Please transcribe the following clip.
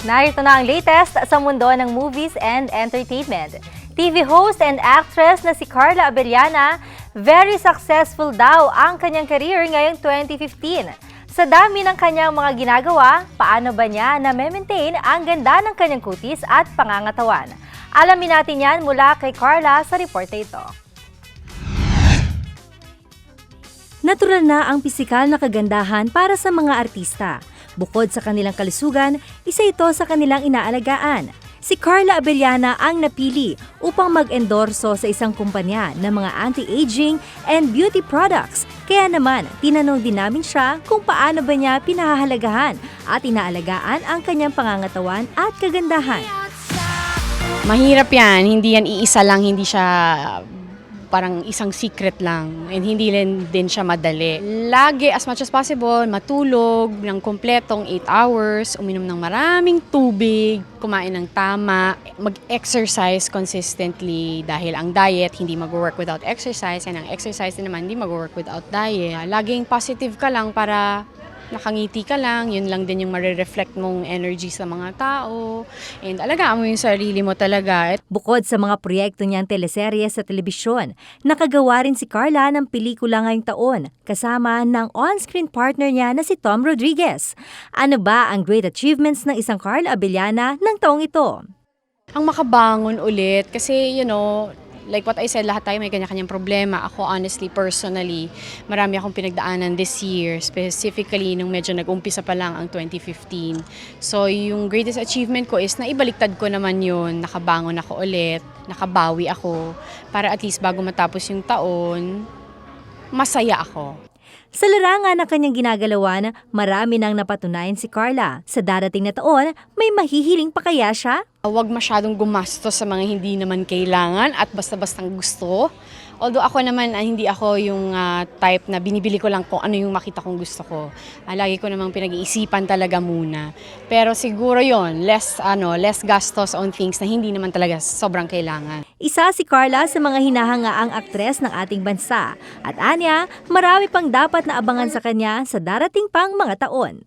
Narito na ang latest sa mundo ng movies and entertainment. TV host and actress na si Carla Abellana, very successful daw ang kanyang career ngayong 2015. Sa dami ng kanyang mga ginagawa, paano ba niya na-maintain ang ganda ng kanyang kutis at pangangatawan? Alamin natin yan mula kay Carla sa report na ito. Natural na ang pisikal na kagandahan para sa mga artista. Bukod sa kanilang kalusugan, isa ito sa kanilang inaalagaan. Si Carla Abellana ang napili upang mag-endorso sa isang kumpanya ng mga anti-aging and beauty products. Kaya naman, tinanong din namin siya kung paano ba niya pinahahalagahan at inaalagaan ang kanyang pangangatawan at kagandahan. Mahirap yan, hindi yan iisa lang, hindi siya parang isang secret lang and hindi din siya madali. Lagi as much as possible, matulog ng kompletong 8 hours, uminom ng maraming tubig, kumain ng tama, mag-exercise consistently dahil ang diet hindi mag-work without exercise and ang exercise din naman hindi mag-work without diet. Laging positive ka lang para nakangiti ka lang, yun lang din yung marireflect mong energy sa mga tao. And alagaan mo yung sarili mo talaga. Bukod sa mga proyekto niyang teleserye sa telebisyon, nakagawa rin si Carla ng pelikula ngayong taon, kasama ng on-screen partner niya na si Tom Rodriguez. Ano ba ang great achievements ng isang Carla Abellana ng taong ito? Ang makabangon ulit kasi, like what I said, lahat tayo may kanya-kanyang problema. Ako honestly, personally, marami akong pinagdaanan this year, specifically nung medyo nag-umpisa pa lang ang 2015. So yung greatest achievement ko is naibaliktad ko naman yun, nakabangon ako ulit, nakabawi ako, para at least bago matapos yung taon, masaya ako. Sa larangan ng kanyang ginagalawan, marami nang napatunayan si Carla. Sa darating na taon, may mahihiling pa kaya siya? Huwag masyadong gumastos sa mga hindi naman kailangan at basta-bastang gusto. Although ako naman, hindi ako yung type na binibili ko lang kung ano yung makita kong gusto ko. Lagi ko namang pinag-iisipan talaga muna. Pero siguro yon less gastos on things na hindi naman talaga sobrang kailangan. Isa si Carla sa mga hinahangaang aktres ng ating bansa. At anya, marami pang dapat na abangan sa kanya sa darating pang mga taon.